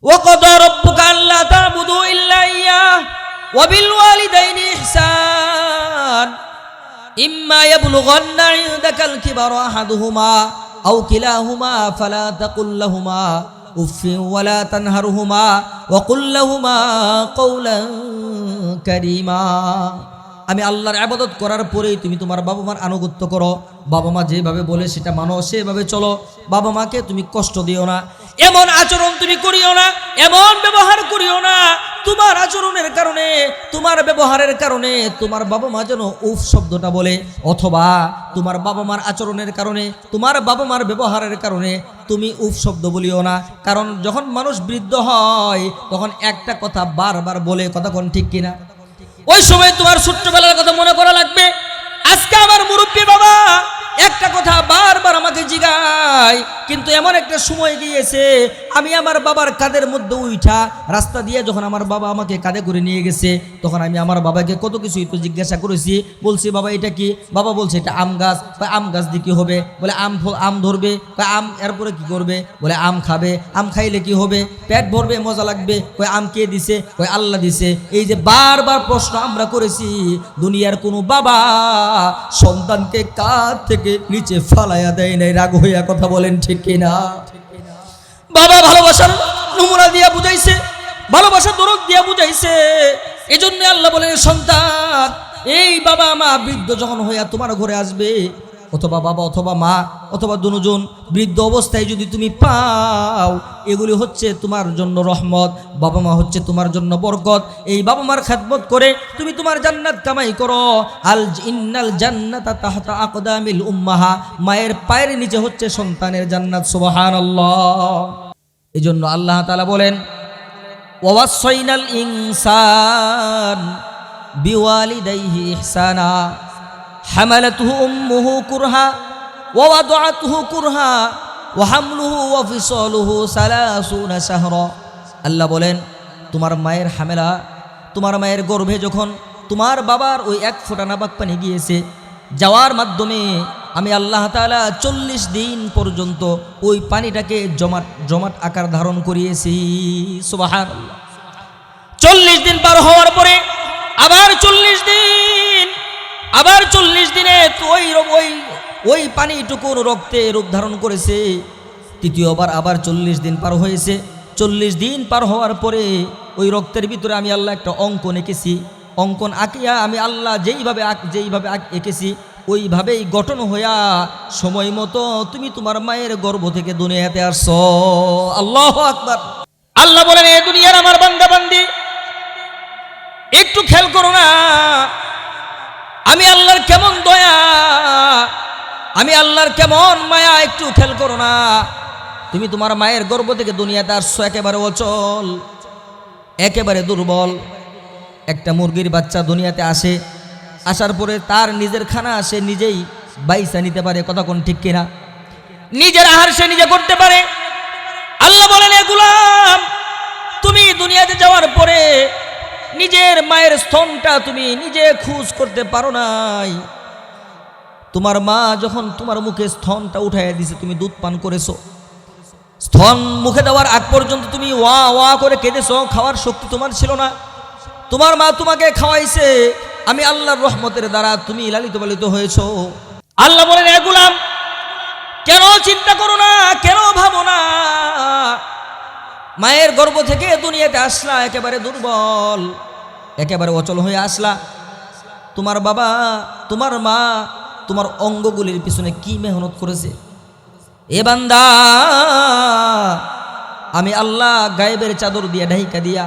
وقضى ربك ألا تعبدوا إلا إياه وبالوالدين إحسان إما يبلغن عندك الكبر أحدهما أو كلاهما فلا تقل لهما أف ولا تنهرهما وقل لهما قولا كريما আমি আল্লাহর ইবাদত করার পরেই তুমি তোমার বাবা মার আনুগত্য করো। বাবা মা যেভাবে বলে সেটা মানো, সেভাবে চলো। বাবা মাকে তুমি কষ্ট দিও না, এমন আচরণ তুমি করিও না, এমন ব্যবহার করিও না তোমার আচরণের কারণে, তোমার ব্যবহারের কারণে তোমার বাবা মা যেন উফ শব্দটা বলে, অথবা তোমার বাবা মার আচরণের কারণে, তোমার বাবা মার ব্যবহারের কারণে তুমি উফ শব্দ বলিও না। কারণ যখন মানুষ বৃদ্ধ হয় তখন একটা কথা বারবার বলে, কথা কোন ঠিক কিনা? ওই সময় তোমার ছোট্টবেলার কথা মনে করা লাগবে। আজকে আমার মুরব্বী বাবা একটা কথা বারবার আমাকে জিগায়, কিন্তু এমন একটা সময় গিয়েছে আমি আমার বাবার কাঁধের মধ্যে উঠা রাস্তা দিয়ে যখন আমার বাবা আমাকে কাঁধে করে নিয়ে গেছে, তখন আমি আমার বাবাকে কত কিছুই তো জিজ্ঞাসা করেছি। বলছি, বাবা এটা কি? বাবা বলছে এটা আম গাছ। আম গাছ দিয়ে কি হবে? বলে আম ধরবে। আম এরপরে কি করবে? বলে আম খাবে। আম খাইলে কি হবে? পেট ভরবে, মজা লাগবে। আম কে দিছে? আল্লাহ দিছে। এই যে বারবার প্রশ্ন আমরা করেছি, দুনিয়ার কোনো বাবা সন্তানকে কাঁধ থেকে নিচে ফালাইয়া দেয় নাই রাগ হইয়া, কথা বলেন ঠিক কিনা? বাবা ভালোবাসার নমুনা দিয়া বুঝাইছে, ভালোবাসার দরদ দিয়া বুঝাইছে। এজন্য আল্লাহ বলেন, সন্তান এই বাবা মা বৃদ্ধ যখন হইয়া তোমার ঘরে আসবে, অথবা বাবা অথবা মা অথবা দুজন বৃদ্ধ অবস্থায় যদি তুমি পাও, এগুলি হচ্ছে তোমার জন্য রহমত। বাবা মা হচ্ছে তোমার জন্য বরকত। এই বাবা মার খেদমত করে তুমি তোমার জান্নাত কামাই করো। ইন্নাল জান্নাতা তাহতা আকদামিল উম্মাহা, মায়ের পায়ের নিচে হচ্ছে সন্তানের জান্নাত। সুবহানাল্লাহ। এই জন্য আল্লাহ তাআলা বলেন, ওয়াসাইনাল ইনসান বিওয়ালিদাইহি ইহসানা হামালাতুহু উম্মুহু কুরহা ওয়া ওয়াদাআতুহু কুরহা ওয়া হামলুহু ওয়া ফিসালুহু 30 শাহরা। আল্লাহ বলেন, তোমার মায়ের হামেলা, তোমার মায়ের গর্ভে যখন তোমার বাবার ওই এক ফোঁটা নাপাক পানি গিয়েছে, যাওয়ার মাধ্যমে আমি আল্লাহ তাআলা 40 দিন পর্যন্ত ওই পানিটাকে জমাট আকার ধারণ করিয়েছি। সুবহানাল্লাহ। 40 দিন পার হওয়ার পরে আবার 40 দিন, আবার 40 দিনে ওই পানিটুকুর রক্তে রূপ ধারণ করেছে। তৃতীয়বার আবার 40 দিন পার হয়েছে। 40 দিন পার হওয়ার পরে ওই রক্তের ভিতরে আমি আল্লাহ একটা অঙ্কন এঁকেছি। অঙ্কন আঁকিয়া আমি আল্লাহ যেইভাবে এঁকেছি ওইভাবেই গঠন হইয়া সময় মতো তুমি তোমার মায়ের গর্ভ থেকে দুনিয়াতে আসছো। আল্লাহু আকবার। আল্লাহ বলেন, এ দুনিয়ার আমার বান্দা বান্দি, একটু খেয়াল করো না আমি আল্লাহর কেমন দয়া, আমি আল্লাহর কেমন মায়া, একটু খেয়াল করো না। তুমি তোমার মায়ের গর্ভ থেকে দুনিয়াতে আসছো একেবারে অচল, একেবারে দুর্বল। একটা মুরগির বাচ্চা দুনিয়াতে আসে, আসার পরে তার নিজের খানা সে নিজেই বাইসা নিতে পারে, কথা কোন ঠিক কিনা? নিজের আহার সে নিজে করতে পারে। আল্লাহ বলেন, এ গোলাম, তুমি দুনিয়াতে যাওয়ার পরে নিজের মায়ের স্তনটা তুমি নিজে খোঁজ করতে পারো নাই। তোমার মা যখন তোমার মুখে স্তনটা উঠাইয়া দিছে, তুমি দুধ পান করেছো। স্তন মুখে দেওয়ার আগ পর্যন্ত তুমি ওয়া ওয়া করে কেঁদেছো, খাওয়ার শক্তি তোমার ছিল না। তোমার মা তোমাকে খাওয়াইছে, আমি আল্লাহর রহমতের দ্বারা তুমি লালিত পালিত হয়েছো। আল্লাহ বলেন, এ গোলাম, কেন চিন্তা করো না, কেন ভাবো না? মায়ের গর্ভ থেকে দুনিয়াতে আসলা একেবারে দুর্বল, একেবারে অচল হয়ে আসলা। তোমার বাবা, তোমার মা তোমার অঙ্গগুলির পিছনে কি মেহনত করেছে। এ বান্দা, আমি আল্লাহ গায়েবের চাদর দিয়া ঢাইকা দিয়া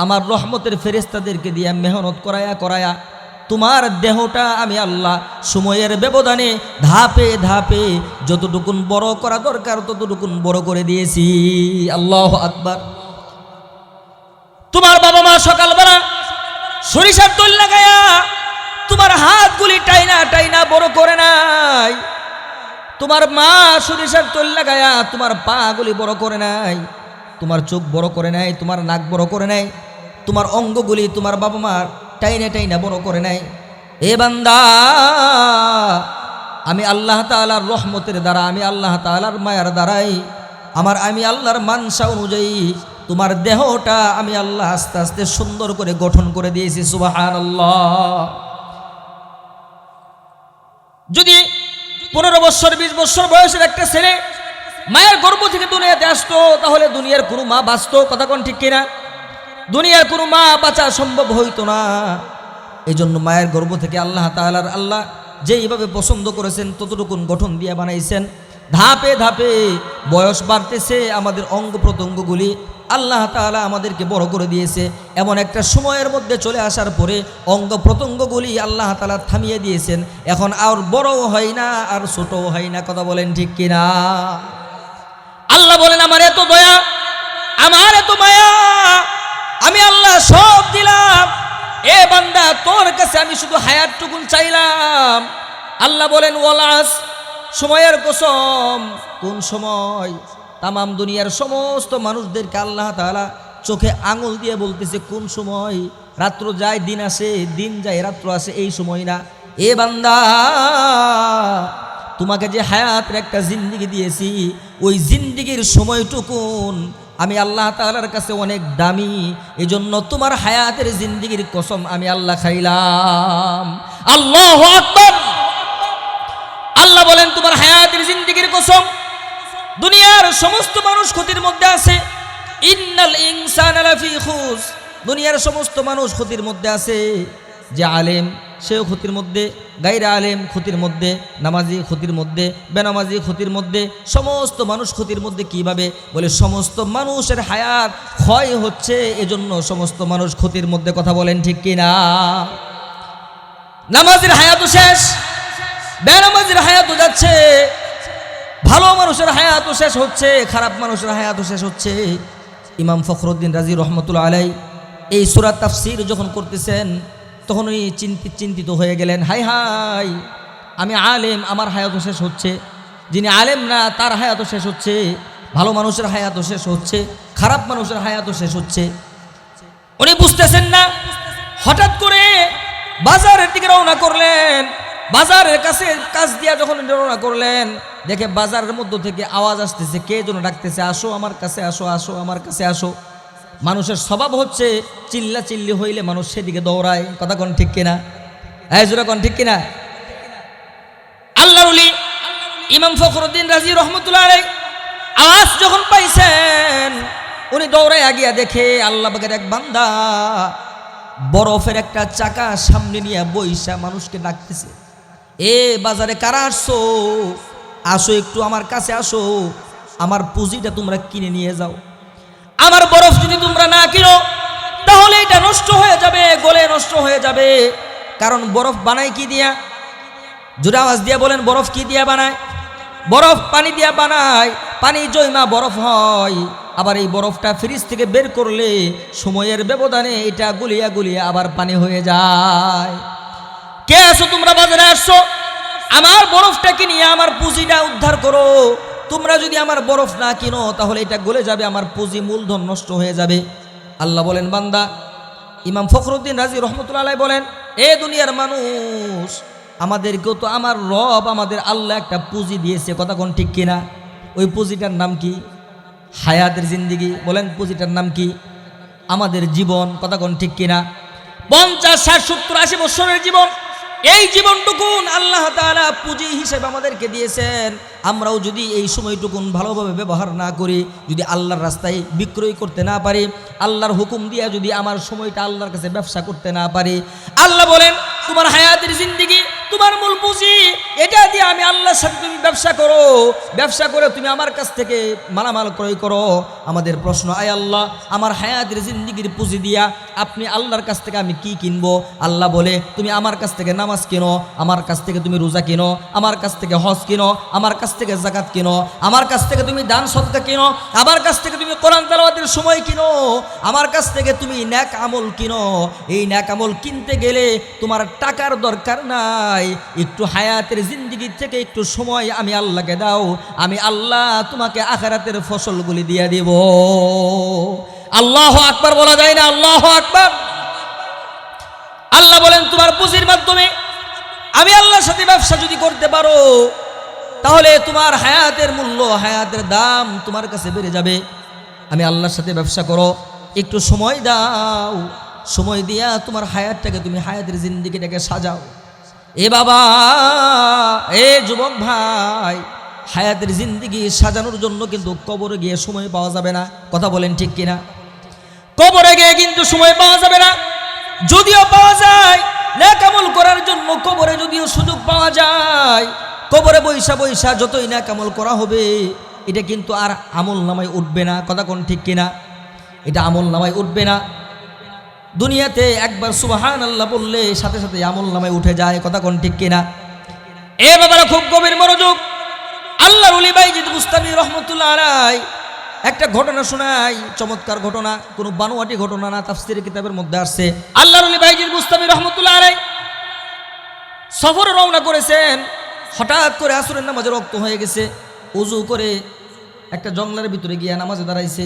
আমার রহমতের ফেরেশতাদেরকে দিয়া মেহনত করায়া তোমার দেহটা আমি আল্লাহ সময়ের ব্যবধানে ধাপে ধাপে যতটুকুন বড় করা দরকার ততটুকুন বড় করে দিয়েছি। আল্লাহু আকবার। তোমার বাবা মা সকালবেলা সরিষার তেল লাগায়া তোমার হাতগুলি টাইনা বড় করে নাই। তোমার মা সরিষার তেল লাগায়া তোমার পাগুলি বড় করে নাই, তোমার চোখ বড় করে নাই, তোমার নাক বড় করে নাই, তোমার অঙ্গগুলি তোমার বাবা মার টাইনা বড় করে নাই। এ বান্দা, আমি আল্লাহ তাআলার রহমতের দ্বারা, আমি আল্লাহ তাআলার মায়ার দ্বারাই আমি আল্লাহর মানসা অনুযায়ী তোমার দেহটা আমি আল্লাহ আস্তে আস্তে সুন্দর করে গঠন করে দিয়েছি। সুবহানাল্লাহ। যদি 15 বছর 20 বছর বয়সের একটা ছেলে মায়ের গর্ভ থেকে দুনিয়াতে আসতো, তাহলে দুনিয়ার কোনো মা বাঁচতো? কথা কোন ঠিক কিনা? দুনিয়ার কোনো মা বাঁচা সম্ভব হইতো না। এই জন্য মায়ের গর্ভ থেকে আল্লাহ যেইভাবে পছন্দ করেছেন ততটুকু গঠন দিয়ে বানাইছেন। ধাপে ধাপে বয়স বাড়তেছে, আমাদের অঙ্গ প্রত্যঙ্গগুলি আল্লাহ তাআলা আমাদেরকে বড় করে দিয়েছে। এমন একটা সময়ের মধ্যে চলে আসার পরে অঙ্গ প্রত্যঙ্গগুলি আল্লাহ তাআলা থামিয়ে দিয়েছেন। এখন আর বড়ও হয় না, আর ছোটও হয় না। কথা বলেন ঠিক কিনা? আল্লাহ বলেন, আমার এত দয়া, আমার এত মায়া, আমি আল্লাহ সব দিলাম। এ বান্দা, তোর কাছে আমি শুধু হায়াতটুকুন চাইলাম। আল্লাহ বলেন, ওয়ালাস, সময়ের কসম। কোন সময়? তামাম দুনিয়ার সমস্ত মানুষদেরকে আল্লাহ তাআলা চোখে আঙুল দিয়ে বলতেছে কোন সময়? রাত্র যায় দিন আসে, দিন যায় রাত্র আসে, এই সময় না। এ বান্দা, তোমাকে যে হায়াতের একটা জিন্দেগি দিয়েছি, ওই জিন্দেগির সময়টুকুন আমি আল্লাহ তাআলার কাছে অনেক দামি। এজন্য তোমার হায়াতের জিন্দেগির কসম আমি আল্লাহ খাইলাম। আল্লাহু আকবার। আল্লাহ বলেন, তোমার হায়াতের জিন্দেগির কসম। দুনিয়ার সমস্ত মানুষ ক্ষতির মধ্যে আছে। ইন্নাল ইনসানা লাফি খুস। দুনিয়ার সমস্ত মানুষ ক্ষতির মধ্যে আছে। যে আলেম সেও ক্ষতির মধ্যে, গায়রা আলেম ক্ষতির মধ্যে, নামাজি ক্ষতির মধ্যে, বেনামাজি ক্ষতির মধ্যে, সমস্ত মানুষ ক্ষতির মধ্যে। কিভাবে? বলে সমস্ত মানুষের হায়াত ক্ষয় হচ্ছে, এজন্য সমস্ত মানুষ ক্ষতির মধ্যে। কথা বলেন ঠিক কিনা? নামাজের হায়াতও শেষ, বেনামাজির হায়াতও যাচ্ছে, ভালো মানুষের হায়াতও শেষ হচ্ছে, খারাপ মানুষের হায়াতও শেষ হচ্ছে। ইমাম ফখরুদ্দিন রাজি রহমতুল্লাহ আলাই এই সূরা তাফসীর যখন করতেছেন, তখন উনি চিন্তিত হয়ে গেলেন। হাই হাই, আমি আলেম, আমার হায়াতও শেষ হচ্ছে। যিনি আলেম না, তার হায়াতও শেষ হচ্ছে। ভালো মানুষের হায়াতও শেষ হচ্ছে, খারাপ মানুষের হায়াতও শেষ হচ্ছে। উনি বুঝতেছেন না। হঠাৎ করে বাজারের দিকে রওনা করলেন। বাজারের কাছ দিয়া যখন রওনা করলেন, দেখে বাজারের মধ্য থেকে আওয়াজ আসতেছে, কে যেন ডাকতেছে, আসো আমার কাছে, আসো, আসো আমার কাছে আসো। মানুষের স্বভাব হচ্ছে চিল্লা চিল্লি হইলে মানুষ সেদিকে দৌড়ায়। কথা কোন ঠিক কিনা? জোরে কোন ঠিক কিনা? আল্লাহর ওলি ইমাম ফখরুদ্দিন রাজি রহমতুল্লাহ আলাইহি আওয়াজ যখন পাইছেন, উনি দৌড়ায় আগিয়া দেখে আল্লাহ পাকের এক বান্দা বরফের একটা চাকা সামনে নিয়ে বইসা মানুষকে ডাকতেছে, এ বাজারে কারা আসছো? আসো একটু আমার কাছে আসো, আমার পুঁজিটা তোমরা কিনে নিয়ে যাও। আমার বরফ যদি তোমরা না কিনো, তাহলে এটা নষ্ট হয়ে যাবে, গলে নষ্ট হয়ে যাবে। কারণ বরফ বানায় কি দিয়া? জোরে আওয়াজ দিয়া বলেন, বরফ কি দিয়া বানায়? বরফ পানি দিয়া বানায়। পানি জৈমা বরফ হয়। আবার এই বরফটা ফ্রিজ থেকে বের করলে সময়ের ব্যবধানে এটা গুলিয়া গুলিয়া আবার পানি হয়ে যায়। কে আসো তোমরা বাজারে আসছো? আমার বরফটা কিনিয়ে আমার পুঁজিটা উদ্ধার করো। তোমরা যদি আমার বরফ না কিনো, তাহলে এটা গলে যাবে, আমার পুঁজি মূলধন নষ্ট হয়ে যাবে। আল্লাহ বলেন, বান্দা, ইমাম ফখরুদ্দিন রাজি রহমতুল্লাহ আলাইহি বলেন, এ দুনিয়ার মানুষ, আমাদেরকেও তো আমার রব, আমাদের আল্লাহ একটা পুঁজি দিয়েছে। কথা কোন ঠিক কিনা? ওই পুঁজিটার নাম কি? হায়াতের জিন্দেগি। বলেন, পুঁজিটার নাম কি? আমাদের জীবন। কথা কোন ঠিক কিনা? 50, 60, 70, 80 বছরের জীবন। এই জীবনটুকুন আল্লাহ তাআলা পুঁজি হিসেবে আমাদেরকে দিয়েছেন। আমরাও যদি এই সময়টুকুন ভালোভাবে ব্যবহার না করি, যদি আল্লাহর রাস্তায় বিক্রয় করতে না পারি, আল্লাহর হুকুম দিয়ে যদি আমার সময়টা আল্লাহর কাছে ব্যবসা করতে না পারি, আল্লাহ বলেন, তোমার হায়াতের জিন্দেগি, তোমার মূল পুঁজি, এটা দিয়ে আমি আল্লাহর সাথে তুমি ব্যবসা করো। ব্যবসা করে তুমি আমার কাছ থেকে মালামাল ক্রয় করো। আমাদের প্রশ্ন, আয় আল্লাহ, আমার হায়াতের জিন্দেগির পুঁজি দিয়া আপনি আল্লাহর কাছ থেকে আমি কি কিনবো? আল্লাহ বলে, তুমি আমার কাছ থেকে নামাজ কিনো, আমার কাছ থেকে তুমি রোজা কিনো, আমার কাছ থেকে হজ কিনো, আমার কাছ থেকে যাকাত কিনো, আমার কাছ থেকে তুমি দান সদকা কিনো, আমার কাছ থেকে তুমি কোরআন তেলাওয়াতের সময় কিনো, আমার কাছ থেকে তুমি নেক আমল কিনো। এই নেক আমল কিনতে গেলে তোমার টাকার দরকার নাই, একটু হায়াতের জিন্দেগি থেকে একটু সময় আমি আল্লাহকে দাও, আমি আল্লাহ তোমাকে আখিরাতের ফসলগুলি দিয়ে দেব। আল্লাহু আকবার বলা যায় না? আল্লাহু আকবার। আল্লাহ বলেন, তোমার পুঁজির মাধ্যমে আমি আল্লাহর সাথে ব্যবসা যদি করতে পারো, তাহলে তোমার হায়াতের মূল্য, হায়াতের দাম তোমার কাছে বেড়ে যাবে। আমি আল্লাহর সাথে ব্যবসা করো, একটু সময় দাও, সময় দিয়া তোমার হায়াতটাকে, তুমি হায়াতের জিন্দেগিটাকে সাজাও। এ বাবা, এ যুবক ভাই, হায়াতের জিন্দেগি সাজানোর জন্য কিন্তু কবরে গিয়ে সময় পাওয়া যাবে না। কথা বলেন ঠিক কিনা? কবরে গিয়ে কিন্তু সময় পাওয়া যাবে না। যদিও পাওয়া যায় নেক আমল করার জন্য, কবরে যদিও সুযোগ পাওয়া যায়, কবরে বৈশা বৈশা যতই নেক আমল করা হবে, এটা কিন্তু আর আমল নামায় উঠবে না। কথা কোন ঠিক কিনা? এটা আমল নামায় উঠবে না। দুনিয়াতে একবার সুবহানাল্লাহ বললে সাথে সাথে আমল নামায় উঠে যায়। কথা কোন ঠিক কিনা? এ বাবারা, খুব গভীর মনোযোগ। আল্লাহর ওলি বাইজিদ বুস্তামি রহমতুল্লাহ আলাইহি একটা ঘটনা শোনাই, চমৎকার ঘটনা, কোনো বানোয়াটি ঘটনা না, তাফসীরের কিতাবের মধ্যে আসছে। আল্লাহর ওলি বাইজিদ বুস্তামি রহমতুল্লাহ আলাইহি সফরে রওনা করেছেন। হঠাৎ করে আসরের নামাজের ওয়াক্ত হয়ে গেছে। ওযু করে একটা জঙ্গলের ভিতরে গিয়ে নামাজে দাঁড়াইছে।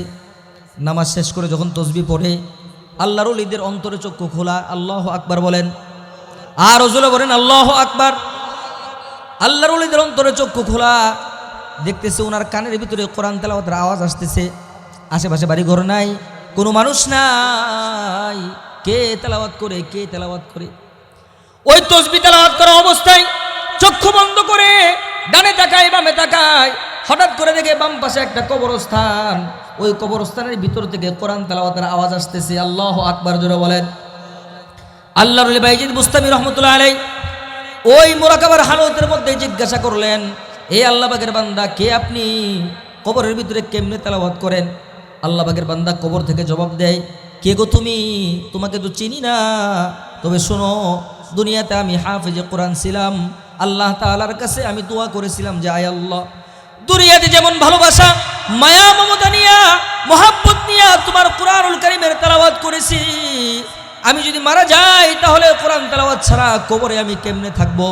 নামাজ শেষ করে যখন তসবিহ পড়ে, আল্লাহর ওলিদের অন্তরে চক্ষু খোলা। আল্লাহু আকবার বলেন, আর ওজুলে বলেন আল্লাহু আকবার। আল্লাহর ওলিদের অন্তরে চক্ষু খোলা, দেখতেছে ওনার কানের ভিতরে কোরআন তেলাওয়াতের আওয়াজ আসতেছে। আশেপাশে বাড়ি ঘর নাই, কোনো মানুষ নাই। কে তেলাওয়াত করে, কে তেলাওয়াত করে? ওই তসবিহ তেলাওয়াত করা অবস্থায় চক্ষু বন্ধ করে ডানে তাকায়, বামে তাকায়, হঠাৎ করে দেখে বাম পাশে একটা কবরস্থান। ওই কবরস্থানের ভিতর থেকে কোরআন তেলাওয়াতের আওয়াজ আসতেছে। আল্লাহু আকবার জোরে বলেন। আল্লাহর ওলি বাইজিদ বুস্তামি রহমতুল্লাহ আলাইহি ওই মুরাকাবার হালতের মধ্যে জিজ্ঞাসা করলেন, এ আল্লাহ পাকের বান্দা, কে আপনি? কবরের ভিতরে কেমনে তেলাওয়াত করেন? আল্লাহ পাকের বান্দা কবর থেকে জবাব দেয়, কে গো তুমি? তোমাকে তো চিনি না, তবে শোনো, দুনিয়াতে আমি হাফেজে কোরআন ছিলাম। আল্লাহ তাআলার কাছে আমি দোয়া করেছিলাম যে আয় আল্লাহ, দুনিয়াতে যেমন ভালোবাসা, মায়া, মমতা নিয়া, মোহাব্বত নিয়া তোমার কোরআনুল কারীমের তেলাওয়াত করেছি, আমি যদি মারা যাই তাহলে কোরআন তেলাওয়াত ছাড়া কবরে আমি কেমনে থাকবো?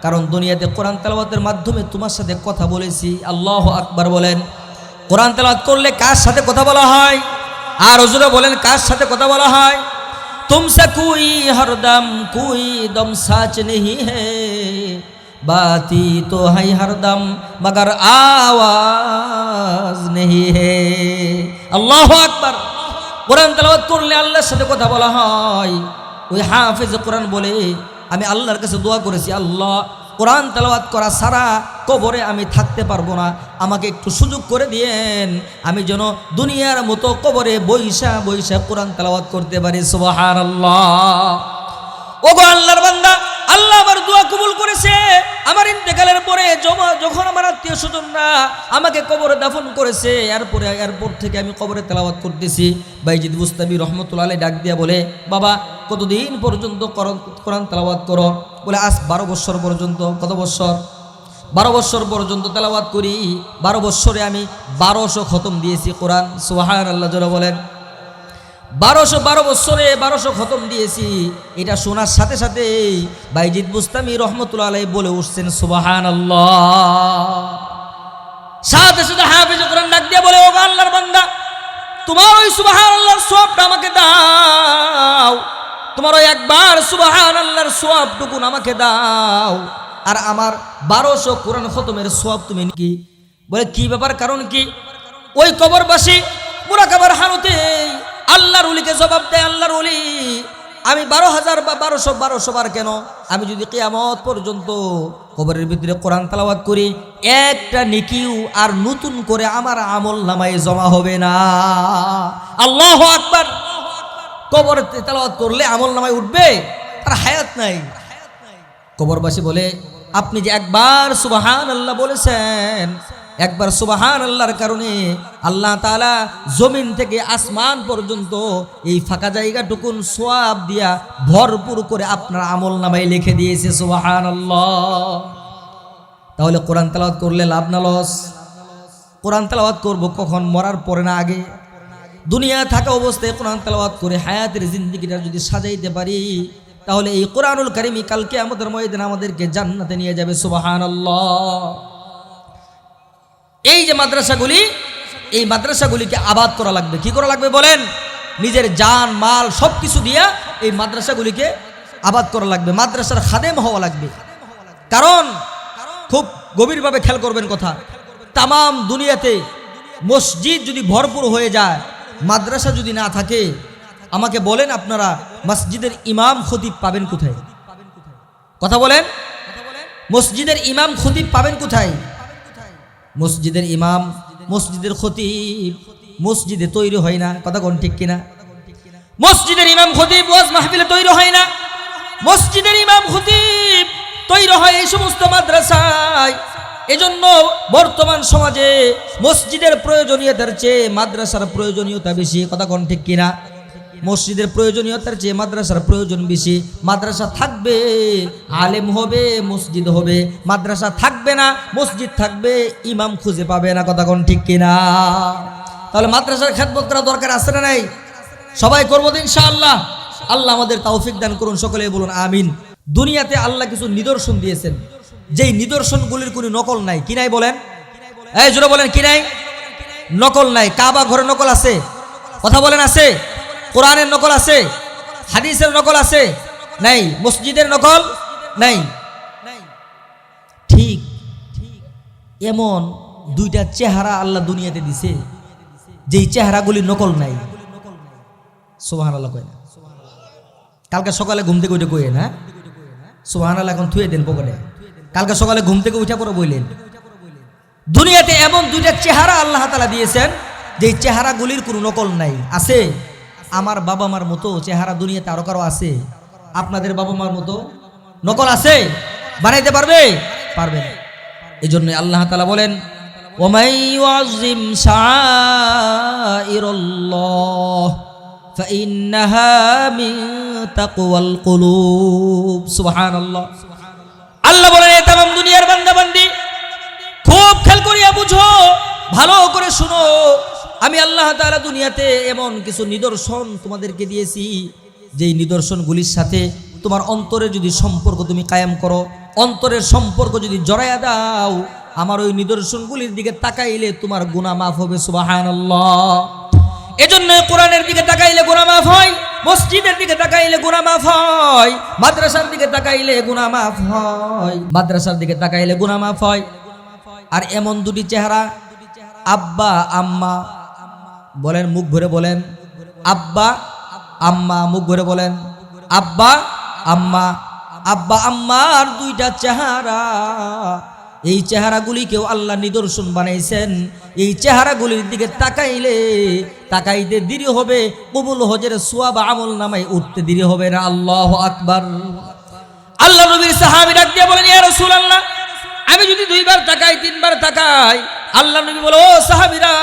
কারণ দুনিয়াতে কোরআন তেলাওয়াতের মাধ্যমে তোমার সাথে কথা বলেছি। আল্লাহু আকবার বলেন। কোরআন তেলাওয়াত করলে কার সাথে কথা বলা হয়? আর হুজুরে বলেন, কার সাথে কথা বলা হয়? तुमसे कोई हरदम कोई दम साच नहीं है, बाती तो है हरदम मगर आवाज नहीं है। আল্লাহু আকবার। কোরআন তেলাওয়াত করলে আল্লাহর সাথে কথা বলা হয়। ওই হাফেজ কোরআন বলে, আমি আল্লাহর কাছে দোয়া করেছি, আল্লাহ কোরআন তেলাওয়াত করা ছাড়া কবরে আমি থাকতে পারবো না, আমাকে একটু সুযোগ করে দিয়েন, আমি যেন দুনিয়ার মতো কবরে বৈশা বৈশা কোরআন তেলাওয়াত করতে পারি। সুবহানাল্লাহ। ওগো আল্লাহর বান্দা, আল্লাহ আমার দোয়া কবুল করেছে। আমার ইন্তেকালের পরে যখন আমার আত্মীয় স্বজনরা আমাকে কবরে দাফন করেছে, এরপর থেকে আমি কবরে তেলাওয়াত করতেছি। বাইজিদ বুস্তামি রহমতুল্লাহ আলাইহি ডাক দিয়া বলে, বাবা কতদিন পর্যন্ত কোরআন তেলাওয়াত করো? বলে আজ 12 বছর পর্যন্ত। কত বছর? 12 বছর পর্যন্ত তেলাওয়াত করি। 12 বছরে আমি 1200 খতম দিয়েছি কোরআন। সুবহানাল্লাহ জোরে বলেন। 12 বছরে 1200 খতম দিয়েছি। এটা শোনার সাথে সাথে বাইজিদ বুস্তামি রহমতুল্লাহ আলাইহি বলে উঠছেন সুবহানাল্লাহ। সাথে সাথে হাফেজ কোরআন ডাক দিয়ে বলে, ও আল্লাহর বান্দা, তোমার ওই সুবহানাল্লাহর সওয়াবটা আমাকে দাও, তোমার ওই একবার সুবহানাল্লাহর সওয়াবটুকু আমাকে দাও, আর আমার 1200 কোরআন খতমের সওয়াব তুমি কি? বলে কি ব্যাপার, কারণ কি? ওই কবরবাসী মুরাকাবার হালতে আল্লাহর ওলিকে জবাব দেয়, আল্লাহর ওলি, আমি 12,000 বা 1200 বার কেন, আমি যদি কিয়ামত পর্যন্ত কবরের ভিতরে কোরআন তেলাওয়াত করি, একটা নেকিও আর নতুন করে আমার আমল নামায় জমা হবে না। আল্লাহু আকবার। কবরে তেলাওয়াত করলে আমল নামায় উঠবে, তার হায়াত নাই। কবরবাসী বলে, আপনি যে একবার সুবহানাল্লাহ বলেছেন, একবার সুবহানাল্লাহর কারণে আল্লাহ তাআলা জমিন থেকে আসমান পর্যন্ত এই ফাঁকা জায়গাটুকুন সওয়াব দিয়া ভরপুর করে আপনার আমল নামায় লিখে দিয়েছে। সুবহানাল্লাহ। তাহলে কোরআন তেলাওয়াত করলে লাভ না লস? কোরআন তেলাওয়াত করব কখন? মরার পরে না আগে? দুনিয়া থাকা অবস্থায় কোরআন তেলাওয়াত করে হায়াতের জিন্দেগিটা যদি সাজাইতে পারি, তাহলে এই কোরআনুল কারীম কালকে আমাদের ময়দানে আমাদেরকে জান্নাতে নিয়ে যাবে। সুবহানাল্লাহ। এই যে মাদ্রাসাগুলি, এই মাদ্রাসাগুলিকে আবাদ করা লাগবে। কি করা লাগবে বলেন? নিজের জান মাল সব কিছু দিয়া এই মাদ্রাসাগুলিকে আবাদ করা লাগবে। মাদ্রাসার খাদেম হওয়া লাগবে। কারণ খুব গভীরভাবে খেয়াল করবেন কথা। তামাম দুনিয়াতে মসজিদ যদি ভরপুর হয়ে যায়, মাদ্রাসা যদি না থাকে, আমাকে বলেন আপনারা মসজিদের ইমাম খতিব পাবেন কোথায়? কথা বলেন, মসজিদের ইমাম খতিব পাবেন কোথায়? মসজিদের ইমাম, মসজিদের খতিব মসজিদে তৈরি হয় না। কথা কোন ঠিক কিনা? মসজিদের ইমাম খতিব ওয়াজ মাহফিলে তৈরি হয় না। মসজিদের ইমাম খতিব তৈরি হয় এই সমস্ত মাদ্রাসায়। এজন্য বর্তমান সমাজে মসজিদের প্রয়োজনীয়তার চেয়ে মাদ্রাসার প্রয়োজনীয়তা বেশি। কথা কোন ঠিক কিনা? মসজিদের প্রয়োজনীয়তার চেয়ে মাদ্রাসার প্রয়োজন বেশি। মাদ্রাসা থাকবে আলেম হবে, মসজিদ হবে। মাদ্রাসা থাকবে না, মসজিদ থাকবে, ইমাম খুঁজে পাবে না। কথা কোন ঠিক কিনা? তাহলে মাদ্রাসার খেদমত করা দরকার আছে না নাই? সবাই করবো ইনশাআল্লাহ। আল্লাহ আমাদের তৌফিক দান করুন, সকলে বলুন আমিন। দুনিয়াতে আল্লাহ কিছু নিদর্শন দিয়েছেন, যেই নিদর্শনগুলির কোনো নকল নাই। কি নাই বলেন? এই জোরে বলেন, কি নাই? নকল নাই। কাবা ঘরে নকল আছে? কথা বলেন, আছে? কোরআনের নকল আছে? হাদিসের নকল আছে? নাই। মসজিদের নকল নাই। ঠিক এমন দুইটা চেহারা আল্লাহ দুনিয়াতে দিছে, যেই চেহারাগুলি নকল নাই। সুবহানাল্লাহ কয় না? কালকে সকালে ঘুম থেকে উঠে কইেন, হ্যাঁ সুবহানাল্লাহ এখন থুয়ে দেন পকেটে। কালকে সকালে ঘুম থেকে উঠে পরে বললেন। দুনিয়াতে এমন দুইটা চেহারা আল্লাহ তাআলা দিয়েছেন, যেই চেহারাগুলির কোনো নকল নাই। আছে? আমার বাবা মার মতো চেহারা দুনিয়াতে আরো কারো আছে? আপনাদের বাবা মার মতো নকল আছে? বানাইতে পারবে? পারবে না। এই জন্য আল্লাহ তাআলা বলেন, ওয়ামাই ইউআযিম শাআইরাল্লাহ ফাইন্নাহা মিন তাকওয়াল কুলুব। সুবহানাল্লাহ। আল্লাহ বলেন, এই তামাম দুনিয়ার বান্দা বান্দি খুব খেয়াল করিয়া বুঝো, ভালো করে শুনো। আমি আল্লাহ তাআলা দুনিয়াতে এমন কিছু নিদর্শন তোমাদেরকে দিয়েছি, যেই নিদর্শনগুলির সাথে তোমার অন্তরের যদি সম্পর্ক তুমি কায়েম করো, অন্তরের সম্পর্ক যদি জড়াইয়া দাও, আমার ওই নিদর্শনগুলির দিকে তাকাইলে তোমার গুনাহ মাফ হবে। সুবহানাল্লাহ। এজন্য কোরআনের দিকে তাকাইলে গুনাহ মাফ হয়, মসজিদের দিকে তাকাইলে গুনাহ মাফ হয়, মাদ্রাসার দিকে তাকাইলে গুনাহ মাফ হয়, মাদ্রাসার দিকে তাকাইলে গুনাহ মাফ হয়। আর এমন দুটি চেহারা, আব্বা আম্মা, বলেন মুখ ভরে বলেন আব্বা আম্মা, মুখ ভরে বলেন আব্বা আম্মা। আব্বা আম্মার দুইটা চেহারা, এই চেহারাগুলিকেও আল্লাহ নিদর্শন বানাইছেন। এই চেহারাগুলির দিকে তাকাইতে দেরি হবে, কবুল হজের সওয়াব আমল নামায় উঠতে দেরি হবে না। আল্লাহু আকবার। আল্লাহ নবীর সাহাবী ডাক দিয়ে বলেন, ইয়া রাসূলুল্লাহ, আমি যদি দুইবার তাকাই, তিনবার তাকাই, আল্লাহ নবী বলে, ও সাহাবীরা,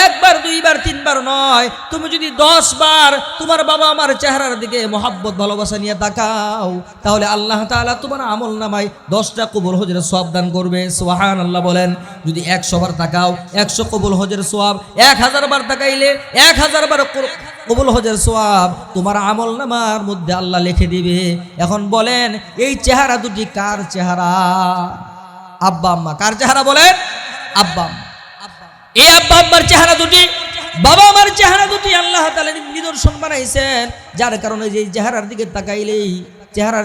একবার দুইবার তিনবার নয়, তুমি যদি 10 বার তোমার বাবা আমার চেহারার দিকে মহব্বত ভালোবাসা নিয়ে তাকাও, তাহলে আল্লাহ তাআলা তোমার আমল নামায় 10টা কবুল হজের সওয়াব দান করবে। সুবহানাল্লাহ বলেন। যদি 100 বার তাকাও, 100 কবুল হজের সওয়াব, 1000 বার তাকাইলে 1000 বার কবুল হজের সওয়াব তোমার আমল নামার মধ্যে আল্লাহ লিখে দিবে। এখন বলেন, এই চেহারা দুটি কার চেহারা? আব্বা আম্মা। কার চেহারা বলেন? আব্বা আম্মা। এই আব্বা আম্মার চেহারা দুটি, বাবা আমার চেহারা দুটি আল্লাহ তাআলা নিদর্শন বানাইছেন, যার কারণে যে চেহারার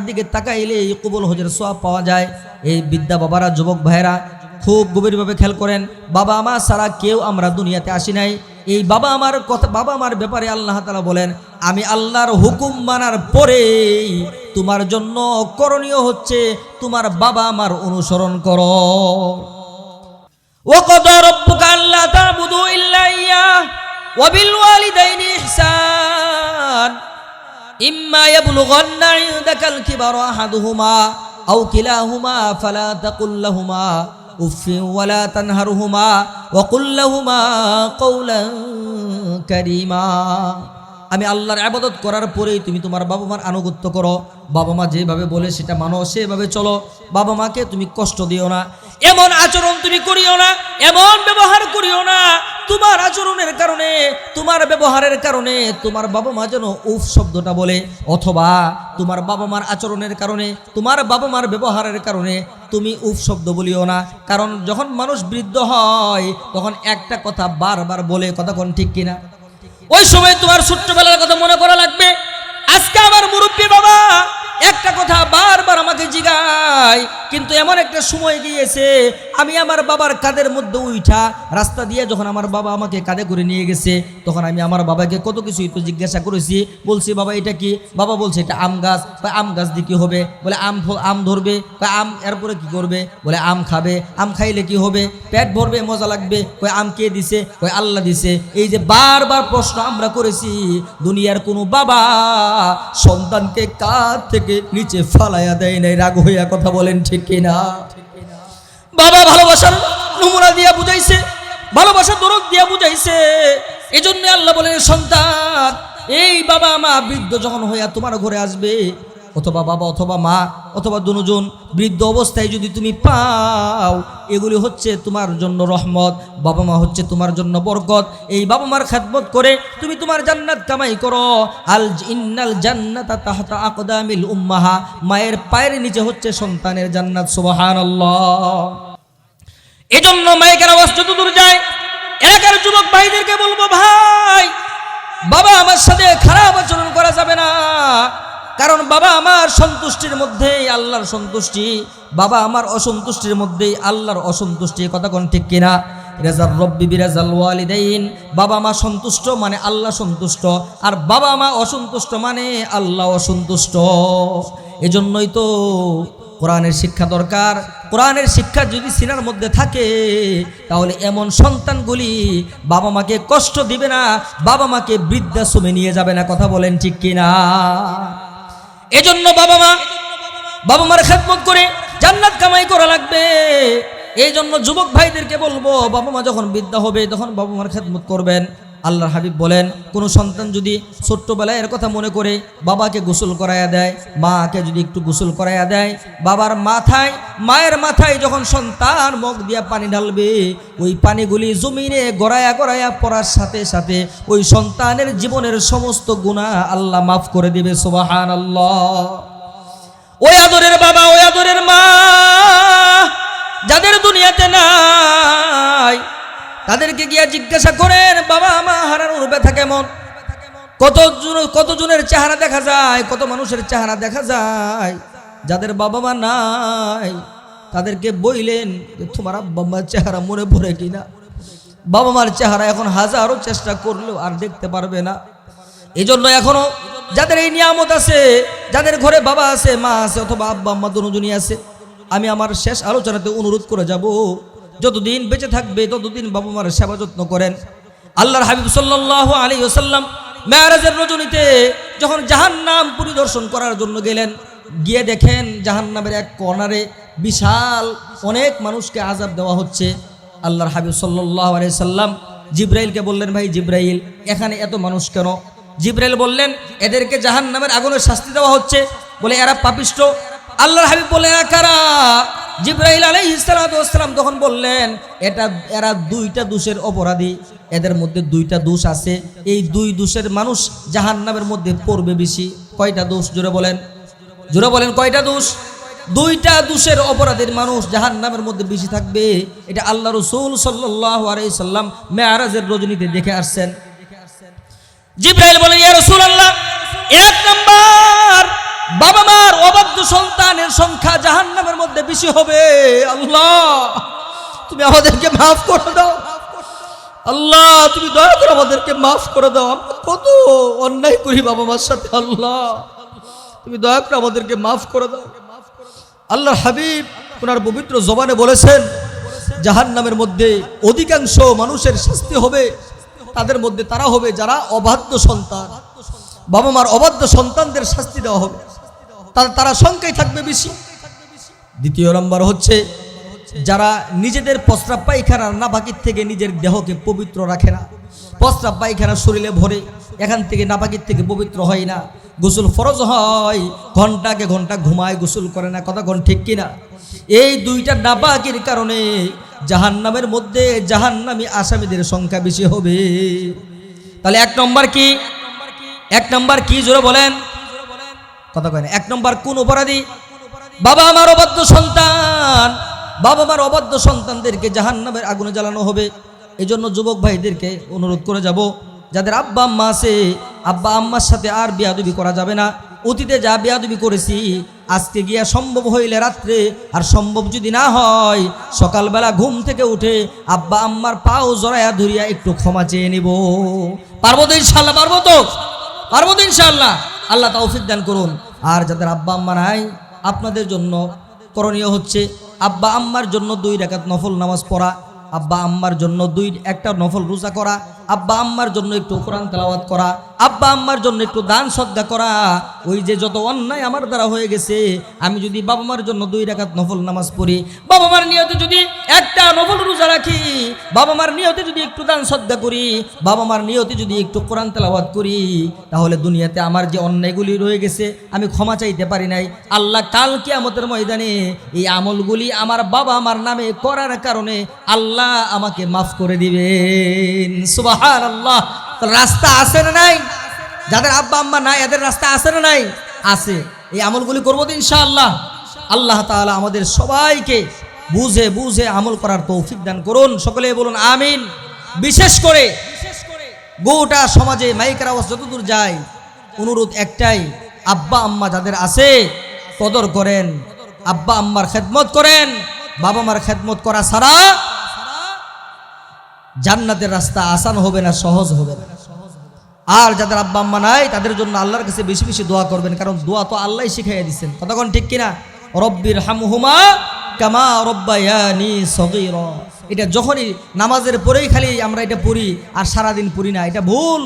দিকে তাকাইলেই কবুল হজের সওয়াব পাওয়া যায়। এই বিদ্যা বাবারা, যুবক ভাইরা খুব গভীরভাবে খেয়াল করেন। বাবা মা ছাড়া কেউ আমরা দুনিয়াতে আসি নাই। এই বাবা আমার কথা, বাবা আমার ব্যাপারে আল্লাহ তাআলা বলেন, আমি আল্লাহর হুকুম মানার পরে তোমার জন্য করণীয় হচ্ছে তোমার বাবা আমার অনুসরণ করো। وَقَضَى رَبُّكَ أَلَّا تَعْبُدُوا إِلَّا إِيَّاهُ وَبِالْوَالِدَيْنِ إِحْسَانًا إِمَّا يَبْلُغَنَّ عِندَكَ الْكِبَرَ أَحَدُهُمَا أَوْ كِلَاهُمَا فَلَا تَقُل لَّهُمَا أُفٍّ وَلَا تَنْهَرْهُمَا وَقُل لَّهُمَا قَوْلًا كَرِيمًا। আমি আল্লাহর ইবাদত করার পরেই তুমি তোমার বাবা মার আনুগত্য করো। বাবা মা যেভাবে বলে সেটা মানো, সেভাবে চলো। বাবা মাকে তুমি কষ্ট দিও না, এমন আচরণ তুমি করিও না, এমন ব্যবহার করিও না, তোমার আচরণের কারণে, তোমার ব্যবহারের কারণে তোমার বাবা মা যেন উফ শব্দটা বলে, অথবা তোমার বাবা মার আচরণের কারণে, তোমার বাবা মার ব্যবহারের কারণে তুমি উফ শব্দ বলিও না। কারণ যখন মানুষ বৃদ্ধ হয় তখন একটা কথা বারবার বলে। কথা কোন ঠিক কিনা? ওই সময় তোমার ছোট্টবেলার কথা মনে করা লাগবে। আজকে আমার মুরব্বী বাবা একটা কথা বারবার আমাকে জিগায়, কিন্তু এমন একটা সময় গিয়েছে আমি আমার বাবার কাঁধের মধ্যে উঠা রাস্তা দিয়ে যখন আমার বাবা আমাকে কাঁধে করে নিয়ে গেছে, তখন আমি আমার বাবাকে কত কিছুই তো জিজ্ঞাসা করেছি। বলছি বাবা এটা কি? বাবা বলছে এটা আম গাছ। আম গাছ দিয়ে কি হবে? বলে আম ধরবে। আম এরপরে কি করবে? বলে আম খাবে। আম খাইলে কি হবে? পেট ভরবে, মজা লাগবে। আম কে দিছে? আল্লাহ দিছে। এই যে বারবার প্রশ্ন আমরা করেছি, দুনিয়ার কোনো বাবা সন্তানকে কাঁধ থেকে নিচে ফালাইয়া দেয় নাই রাগ হইয়া। কথা বলেন ঠিক কিনা? বাবা ভালোবাসার নমুনা দিয়া বুঝাইছে, ভালোবাসার দরদ দিয়া বুঝাইছে। এজন্য আল্লাহ বলেন সন্তান, এই বাবা মা বৃদ্ধ যখন হইয়া তোমার ঘরে আসবে, অথবা বাবা অথবা মা অথবা দুজন বৃদ্ধ অবস্থায় যদি তুমি পাও, এগুলি হচ্ছে তোমার জন্য রহমত। বাবা মা হচ্ছে তোমার জন্য বরকত। এই বাবা মার খেদমত করে তুমি তোমার জান্নাত কামাই করো। ইন্নাল জান্নাতা তাহতা আকদামিল উম্মাহা, মায়ের পায়ের নিচে হচ্ছে সন্তানের জান্নাত। সুবহানাল্লাহ। এজন্য মায়ের আওয়াজ যত দূর যায়, এলাকার যুবক ভাইদেরকে বলবো, ভাই বাবা আমার সাথে খারাপ আচরণ করা যাবে না। কারণ বাবা আমার সন্তুষ্টির মধ্যেই আল্লাহর সন্তুষ্টি, বাবা আমার অসন্তুষ্টির মধ্যেই আল্লাহর অসন্তুষ্টি। কথা কোন ঠিক কিনা? রেজাল রব্বি বিরাজাল ওয়ালিদাইন, বাবা মা সন্তুষ্ট মানে আল্লাহ সন্তুষ্ট, আর বাবা মা অসন্তুষ্ট মানে আল্লাহ অসন্তুষ্ট। এজন্যই তো কোরআনের শিক্ষা দরকার। কোরআনের শিক্ষা যদি সিনার মধ্যে থাকে, তাহলে এমন সন্তানগুলি বাবা মাকে কষ্ট দিবে না, বাবা মাকে বৃদ্ধাশ্রমে নিয়ে যাবে না। কথা বলেন ঠিক কিনা? এজন্য বাবা মার খেদমত করে জান্নাত কামাই করা লাগবে। এই জন্য যুবক ভাইদেরকে বলবো, বাবা মা যখন বৃদ্ধা হবে তখন বাবা মার খেদমত করবেন। আল্লাহর হাবিব বলেন, কোনো সন্তান যদি ছোট্টবেলায় এর কথা মনে করে বাবাকে গোসল করাইয়া দেয়, মাকে যদি একটু গোসল করাইয়া দেয়, মায়ের মাথায় যখন সন্তান মুখ দিয়া পানি ঢালবে, ওই পানিগুলি জমিনে গড়াইয়া গড়াইয়া পড়ার সাথে সাথে ওই সন্তানের জীবনের সমস্ত গুনাহ আল্লাহ মাফ করে দিবে। সুবহানাল্লাহ। ওই আদরের বাবা, ওই আদরের মা যাদের দুনিয়াতে নাই, তাদেরকে গিয়া জিজ্ঞাসা করেন, বাবা মা হারানোর ব্যথা কেমন? কতজনের চেহারা দেখা যায়, কত মানুষের চেহারা দেখা যায় যাদের বাবা মা নাই। তাদেরকে বইলেন তোমার আব্বা মার চেহারা মনে পড়ে কিনা? বাবা মার চেহারা এখন হাজারো চেষ্টা করলেও আর দেখতে পারবে না। এই জন্য এখনো যাদের এই নিয়ামত আছে, যাদের ঘরে বাবা আছে, মা আছে, অথবা আব্বা আম্মা দুজনই আছে, আমি আমার শেষ আলোচনাতে অনুরোধ করে যাব, যতদিন বেঁচে থাকবে ততদিন বাবা মার সেবা যত্ন করেন। আল্লাহর হাবিব সাল্লাল্লাহু আলাইহি ওয়াসাল্লাম মেরাজের রজনীতে যখন জাহান্নাম পরিদর্শন করার জন্য গেলেন, গিয়ে দেখেন জাহান্নামের এক কর্নারে বিশাল অনেক মানুষকে আযাব দেওয়া হচ্ছে। আল্লাহর হাবিব সাল্লাল্লাহু আলাইহি ওয়াসাল্লাম জিবরাইলকে বললেন, ভাই জিবরাইল, এখানে এত মানুষ কেন? জিবরাইল বললেন, এদেরকে জাহান্নামের আগুনের শাস্তি দেওয়া হচ্ছে, বলে এরা পাপিষ্ঠ। আল্লাহর হাবিব বললেন, এরা কারা? জিবরাইল আলাইহিস সালাতু ওয়াস সালাম তখন বললেন, এরা দুইটা দোষের অপরাধী, এদের মধ্যে দুইটা দোষ আছে, এই দুই দোষের মানুষ জাহান্নামের মধ্যে পড়বে বেশি। কয়টা দোষ? জোরে বলেন কয়টা দোষ? দুইটা দোষের অপরাধীর মানুষ জাহান্নামের মধ্যে বেশি থাকবে। এটা আল্লাহ রাসূল সাল্লাল্লাহু আলাইহি সাল্লাম মেরাজের রজনীতে দেখে আসছেন। জিবরাইল বলেন, ইয়া রাসূলুল্লাহ, এক নাম্বার বাবা মার অবাধ্য সন্তানের সংখ্যা জাহান্নামের মধ্যে বেশি হবে। আল্লাহ তুমি আমাদেরকে মাফ করে দাও, আল্লাহ তুমি দয়া করে আমাদেরকে মাফ করে দাও। আমরা কত অন্যায় করি বাবা মার সাথে, আল্লাহ তুমি দয়া করে আমাদেরকে মাফ করে দাও। আল্লাহর হাবিব ওনার পবিত্র জবানে বলেছেন, জাহান্নামের মধ্যে অধিকাংশ মানুষের শাস্তি হবে, তাদের মধ্যে তারা হবে যারা অবাধ্য সন্তান। বাবা মার অবাধ্য সন্তানদের শাস্তি দেওয়া হবে, তারা সংখ্যায় থাকবে বেশি। দ্বিতীয় নম্বর হচ্ছে যারা নিজেদের প্রস্রাব পায়খানা নাপাকির থেকে নিজের দেহকে পবিত্র রাখে না। প্রস্রাব পায়খানা শরীরে ভরে, এখান থেকে নাপাকির থেকে পবিত্র হয় না। গোসল ফরজ হয়, ঘন্টাকে ঘন্টা ঘুমায়, গোসল করে না। কথা কোন ঠিক কিনা? এই দুইটা নাপাকির কারণে জাহান্নামের মধ্যে জাহান্নামী আসামিদের সংখ্যা বেশি হবে। তাহলে এক নম্বর কি জোরে বলেন? কথা কয় না। এক নম্বর কোন অপরাধী? বাবা আমার অবাধ্য সন্তান। বাবা মার অবাধ্য সন্তানদেরকে জাহান্নামের আগুনে জ্বালানো হবে। এই জন্য যুবক ভাইদেরকে অনুরোধ করে যাব, যাদের আব্বা আম্মা আছে, আব্বা আম্মার সাথে আর বিয়াদবি করা যাবে না। অতীতে যা বেয়াদবি করেছি আজকে গিয়া সম্ভব হইলে রাত্রে, আর সম্ভব যদি না হয় সকালবেলা ঘুম থেকে উঠে আব্বা আম্মার পাও জড়াইয়া ধরিয়া একটু ক্ষমা চেয়ে নিব। পারবো তো ইনশাআল্লাহ? পারবো তো ইনশাআল্লাহ? আল্লাহ তৌফিক দান করুন। আর যাদের আব্বা আম্মা নাই, আপনাদের জন্য করণীয় হচ্ছে আব্বা আম্মার জন্য 2 রাকাত নফল নামাজ পড়া, আব্বা আম্মার জন্য একটা নফল রোজা করা, আব্বা আম্মার জন্য একটু কোরআন তেলাওয়াত করা, আব্বা আম্মার জন্য একটু দান সদকা করা। ওই যে যত অন্যায় আমার দ্বারা হয়ে গেছে, আমি যদি বাবা মার জন্য 2 রাকাত নফল নামাজ পড়ি, বাবা মার নিয়তে যদি একটা নফল রোজা রাখি, বাবা মার নিয়তে যদি একটু দান সদকা করি, বাবা মার নিয়তে যদি একটু কোরআন তেলাওয়াত করি, তাহলে দুনিয়াতে আমার যে অন্যায়গুলি রয়ে গেছে আমি ক্ষমা চাইতে পারি নাই, আল্লাহ কাল কিয়ামতের ময়দানে এই আমলগুলি আমার বাবা আমার নামে করার কারণে আল্লাহ আমাকে মাফ করে দিবেন। সুবহানাল্লাহ। রাস্তা আছে না নাই? যাদের আব্বা আম্মা নাই এদের রাস্তা আছে না নাই? আছে। এই আমলগুলি করবো তো ইনশাআল্লাহ। আল্লাহ তাআলা আমাদের সবাইকে বুঝে বুঝে আমল করার তৌফিক দান করুন। সকলে বলুন আমিন। বিশেষ করে গোটা সমাজে মাইকের আওয়াজ যতদূর যায়, অনুরোধ একটাই, আব্বা আম্মা যাদের আছে কদর করেন, আব্বা আম্মার খেদমত করেন। বাবা মার খেদমত করা ছাড়া জান্নাতের রাস্তা আসান হবে না, সহজ হবে না। আর যাদের আব্বা আম্মা নাই তাদের জন্য আল্লাহর কাছে বেশি বেশি দোয়া করবেন, কারণ দোয়া তো আল্লাহই শিখাইয়া দিচ্ছেন। কতক্ষণ ঠিক কিনা? রব্বির হামহুমা কামা রব্বায়ানি সগীরা। এটা যখনই নামাজের পরেই খালি আমরা এটা পড়ি আর সারাদিন পড়ি না, এটা ভুল।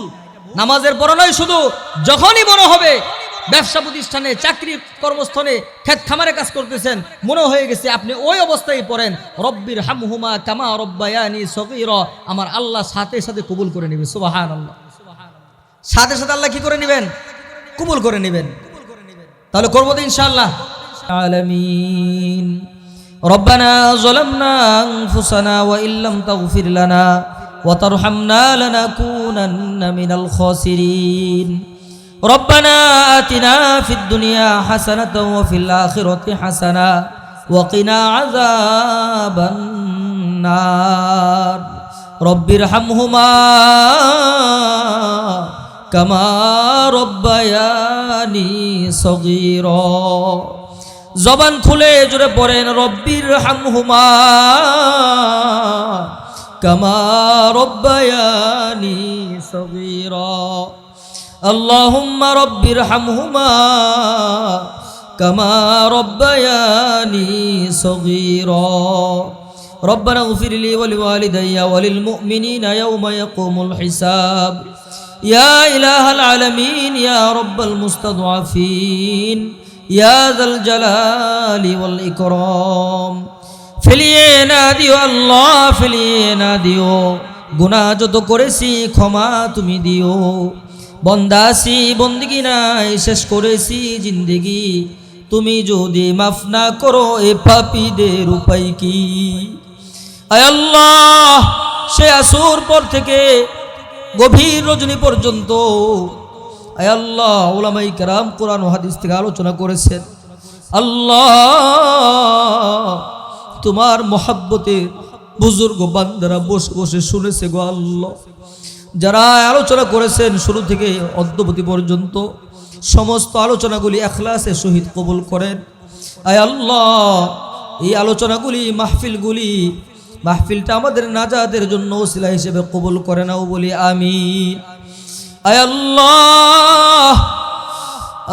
নামাজের পরে নয়, শুধু যখনই মনে হবে ব্যবসা প্রতিষ্ঠানে, চাকরি কর্মস্থলে, ক্ষেত খামারে কাজ করতেছেন, মনে হয়ে গেছে আপনি ওই অবস্থায় পড়েন রব্বির হামহুমা কামা রব্বায়ানি সগীরা, আমার আল্লাহ সাথে সাথে কবুল করে নেবে। সুবহানাল্লাহ। সাথে সাথে আল্লাহ কি করে নেবেন? কবুল করে নেবেন। তাহলে করবো তো ইনশাআল্লাহ। আলামিন। রব্বানা যালামনা আনফুসানা ওয়া ইল্লাম তাগফির লানা ওয়া তারহামনা লানাকুনান্না মিনাল খাসিরিন। রব্বানা আতিনা ফিদ দুনিয়া হাসানাতাও ওয়া ফিল আখিরাতি হাসানা ওয়া কিনা আযাবান নার। রব্বির হামহুমা কামা রব্বায়ানি সগীরা। জবান খুলে জোরে পড়েন রব্বির হামহুমা কামা রব্বায়ানি সগীরা। আল্লাহুম্মা রব্বির হামহুমা কামা রব্বায়ানি সগীরা। রব্বানা ইগফির লি ওয়া লিওয়ালিদাইয়া ওয়া লিল মুমিনিনা ইয়াওমা ইয়াকুমুল হিসাব। ইয়া ইলাহাল আলামিন ইয়া রাব্বাল মুস্তাদআফিন ইয়া যাল জালালি ওয়াল ইকরাম। ফিরিয়ে না দিও আল্লাহ, ফিরিয়ে না দিও। গুনাহ যত করেছি ক্ষমা তুমি দিও। বন্দাসি বন্দিগি নাই, শেষ করেছি জিন্দেগি। তুমি যদি মাফ না করো এ পাপীদের উপায় কি? আয় আল্লাহ, সে আসর পর থেকে গভীর রজনী পর্যন্ত আয় আল্লাহ উলামায়ে কেরাম কোরআন ও হাদিস থেকে আলোচনা করেছেন। আল্লাহ, তোমার মহব্বতে বুজুর্গ বান্দারা বসে বসে শুনেছে গো আল্লাহ। যারা আলোচনা করেছেন শুরু থেকে অদ্যবধি পর্যন্ত সমস্ত আলোচনাগুলি ইখলাসের সহিত কবুল করেন। আয় আল্লাহ, এই আলোচনাগুলি মাহফিলটা আমাদের নাজাতের জন্য ওসিলা হিসেবে কবুল করে নাও বলি আমিন। আয় আল্লাহ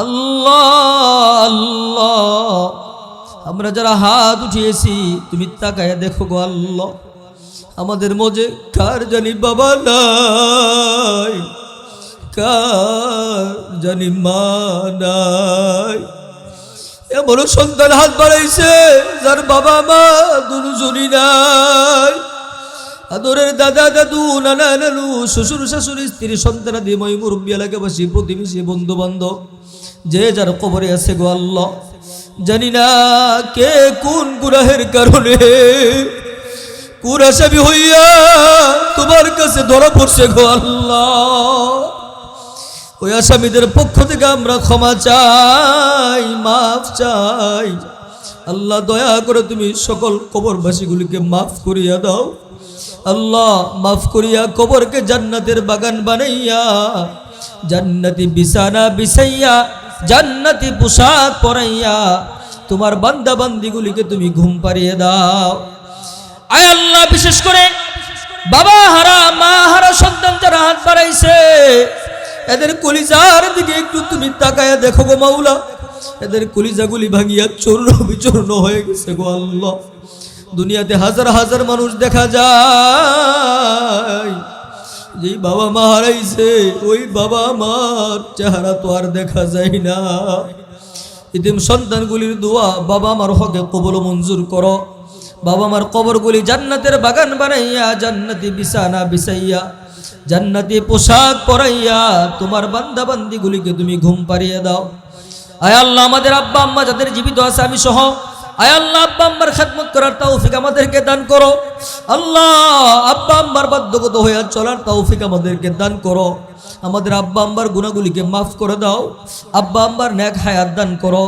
আল্লাহ আল্লাহ, আমরা যারা হাত উঠিয়েছি তুমি তাকায়া দেখো গো আল্লাহ। আমাদের মধ্যে কার জানি বাবা নাই, কার জানি মা নাই। এমন সন্তান হাত বাড়াইছে যার বাবা মা দুজনই নাই। আদরের দাদা দাদু নানা নানু শ্বশুর শাশুড়ি স্ত্রী সন্তানাদি মই মুরব্বী এলাকাবাসী প্রতিবেশী বন্ধু বান্ধব যে যার কবরে আছে গো আল্লাহ। জানি না কে কোন গুনাহের কারণে কোন আসামি হইয়া তোমার কাছে ধরা পড়ছে গো আল্লাহ। ওই আসামিদের পক্ষ থেকে আমরা ক্ষমা চাই, মাফ চাই। আল্লাহ দয়া করে তুমি সকল কবরবাসীগুলিকে মাফ করিয়া দাও আল্লাহ। মাফ করিয়া কবরকে জান্নাতের বাগান বানাইয়া জান্নাতি বিছানা বিছাইয়া জান্নাতি পোশাক পরাইয়া তোমার বান্দা বান্দিগুলিকে তুমি ঘুম পাড়িয়ে দাও। আয় আল্লাহ, বিশেষ করে বাবা হারা মা হারা সন্তান যারা হাত বাড়াইছে, এদের কলিজার দিকে একটু তুমি তাকায়া দেখো গো মাওলা। এদের কলিজাগুলি ভাঙিয়া চূর্ণ বিচূর্ণ হয়ে গেছে গো আল্লাহ। দুনিয়াতে হাজার হাজার মানুষ দেখা যায়, যেই বাবা মা হারাইছে ওই বাবা মার চেহারা তো আর দেখা যায় না। এতিম সন্তানগুলির দোয়া বাবা মার হকে কবুল মঞ্জুর করো। বাবা মার কবরগুলি জান্নাতের বাগান বানাইয়া, জান্নাতি বিছানা বিছাইয়া, জান্নাতি পোশাক পরাইয়া তোমার বান্দা বান্দিগুলিকে তুমি ঘুম পাড়িয়ে দাও। আয় আল্লাহ, আমাদের আব্বা আম্মা যাদের জীবিত আছে আমি সহ, আয় আল্লাহ আব্বা আম্মার খেদমত করার তৌফিক আমাদেরকে দান করো। আল্লাহ, আব্বা আম্মার বাধ্যগত হয়ে চলার তৌফিক আমাদেরকে দান করো। আমাদের আব্বা আম্মার গুনাহগুলিকে মাফ করে দাও। আব্বা আম্মার নেক হায়াত দান করো।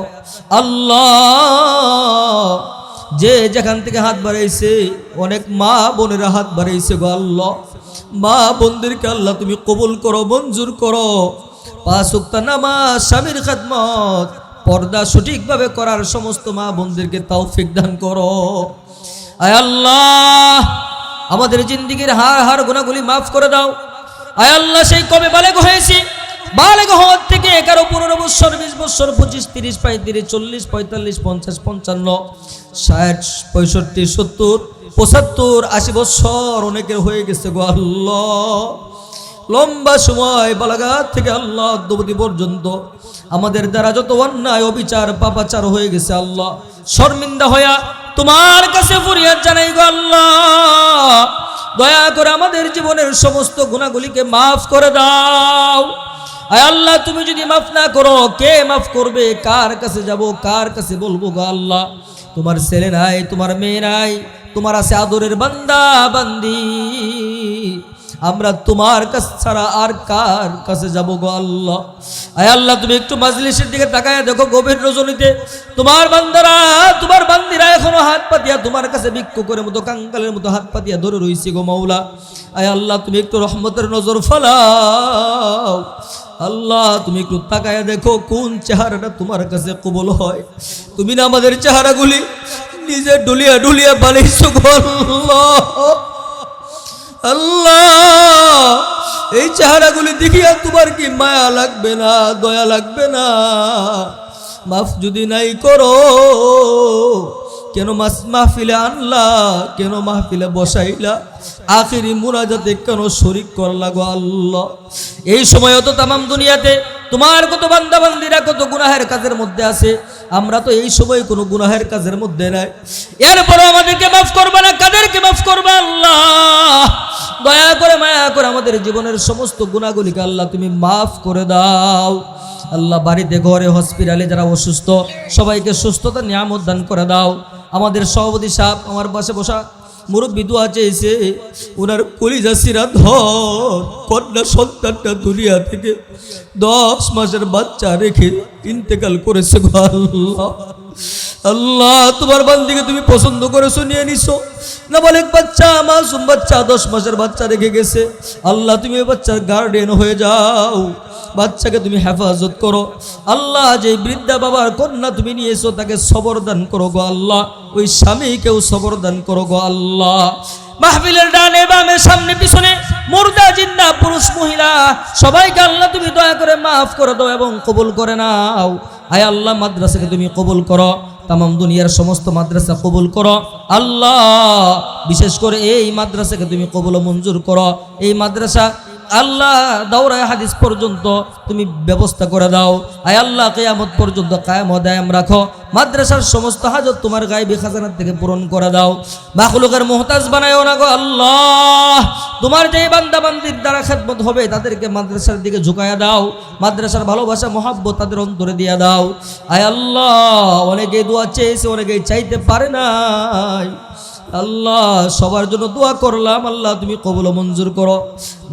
আল্লাহ, যে যেখান থেকে হাত বাড়াইছে, অনেক মা বোনেরা হাত বাড়াইছে গো আল্লাহ। মা বোনদেরকে আল্লাহ তুমি কবুল করো, মঞ্জুর করো। 5 ওয়াক্ত নামাজ, স্বামীর খেদমত, পর্দা সঠিকভাবে করার সমস্ত মা বোনদেরকে তৌফিক দান করো। আয় আল্লাহ, আমাদের জিন্দেগীর হার গুনাহগুলি মাফ করে দাও। আয় আল্লাহ, সেই কবে বালেগ হয়েছি, বালেগ হওয়ার থেকে 11, 15 বছর, 20 বছর, 25, 30, 35, 40, 45, 50, 55, 60, 65, 70, 75, 80 বছর অনেকের হয়ে গেছে গো আল্লাহ। লম্বা সময় বালাগাত থেকে আল্লাহ অদ্যাবধি পর্যন্ত আমাদের দ্বারা যত অন্যায় অবিচার পাপাচার হয়ে গেছে আল্লাহ, শর্মিন্দা হইয়া তোমার কাছে ফরিয়াদ জানাই গো আল্লাহ। দয়া করে আমাদের জীবনের সমস্ত গুনাহগুলিকে মাফ করে দাও। আয় আল্লাহ, তুমি যদি মাফ না করো কে মাফ করবে? কার কাছে যাব, কার কাছে বলবো গো আল্লাহ? তোমার ছেলে নাই, তোমার মেয়ে নাই, তোমার আছে আদরের বান্দা বান্দি। আমরা তোমার কাছে ছাড়া আর কার কাছে যাব গো আল্লাহ? আয় আল্লাহ, তুমি একটু মাজলিসের দিকে তাকায় দেখো, গভীর রজনীতে তোমার বান্দারা, তোমার বান্দিরা এখনো হাত পাতিয়া তোমার কাছে ভিক্ষুকের মতো, কাঙ্গালের মতো হাত পাতিয়া ধরে রইছি গো মাওলা। আয় আল্লাহ, তুমি একটু রহমতের নজর ফেলাও। আল্লাহ, তুমি একটু তাকায় দেখো কোন চেহারাটা তোমার কাছে কবুল হয়। তুমি না আমাদের চেহারাগুলি নিজে ডুলিয়া ডুলিয়া বানাইছো গো আল্লাহ। আল্লাহ, এই চেহারাগুলি দেখিয়া তোমার কি মায়া লাগবে না, দয়া লাগবে না? মাফ যদি নাই করো, কেন মাহফিলে আনলা, কেন মাহফিলে বসাইলা, আখিরি মুনাজাতে কেন শরীক করলা গো আল্লাহ? এই সময় তো তামাম দুনিয়াতে তোমার কত বান্দা বান্দিরা কত গুনাহের কাজের মধ্যে আছে, আমরা তো এই সময় কোনো গুনাহের কাজের মধ্যে নাই। এরপরে আমাদেরকে মাফ করবা না? কাদেরকে মাফ করবা আল্লাহ? দয়া করে মায়া করে আমাদের জীবনের সমস্ত গুনাহগুলিকে আল্লাহ তুমি মাফ করে দাও। আল্লাহ, বাড়িতে ঘরে হসপিটালে যারা অসুস্থ সবাইকে সুস্থতা নিয়ামত দান করে দাও। আমাদের সভাপতি সাহেব আমার পাশে বসা মুরব্বী দোয়া চেয়েছে, ওনার কলিজা সিরা ধর, কন্যা সন্তানটা দুনিয়া থেকে 10 মাসের বাচ্চা রেখে ইন্তেকাল করেছে গো আল্লাহ। আল্লাহ, তোমার বান্দিকে তুমি পছন্দ করেছো, নিয়ে নিছো। নাবালেগ বাচ্চা, মাসুম বাচ্চা, 10 মাসের বাচ্চা রেখে গেছে। আল্লাহ, তুমি ওই বাচ্চার গার্ডিয়ান হয়ে যাও, বাচ্চাকে তুমি হেফাজত করো। আল্লাহ, যে বৃদ্ধা বাবার কন্যা তুমি নিয়েছো তাকে সবর দান করো গো আল্লাহ, ওই স্বামীকেও সবর দান করো গো আল্লাহ। মাহফিলের ডানে বামে সামনে পিছনে মুর্দা জিন্দা পুরুষ মহিলা সবাইকে আল্লাহ তুমি দয়া করে মাফ করে দাও এবং কবুল করে নাও। আয় আল্লাহ, মাদ্রাসাকে তুমি কবুল করো, তামাম দুনিয়ার সমস্ত মাদ্রাসা কবুল করো আল্লাহ। বিশেষ করে এই মাদ্রাসাকে তুমি কবুল মঞ্জুর করো। এই মাদ্রাসা আল্লাহ দাওরায়ে হাদিস পর্যন্ত তুমি ব্যবস্থা করে দাও। আয় আল্লাহ, কিয়ামত পর্যন্ত কায়েম ও দায়েম রাখো। মাদ্রাসার সমস্ত হাজত তোমার গায়বী খাজানা থেকে পূরণ করে দাও। মাখলুকের মুহতাজ বানায়ও না গো আল্লাহ। তোমার যেই বান্দা বান্দির দ্বারা খেদমত হবে তাদেরকে মাদ্রাসার দিকে ঝুঁকায়া দাও। মাদ্রাসার ভালোবাসা মহাব্বত তাদের অন্তরে দিয়া দাও। আয় আল্লাহ, অনেকেই দোয়া চেয়েছে, অনেকেই চাইতে পারে নাই। আল্লাহ, সবার জন্য দোয়া করলাম, আল্লাহ তুমি কবুল মঞ্জুর করো।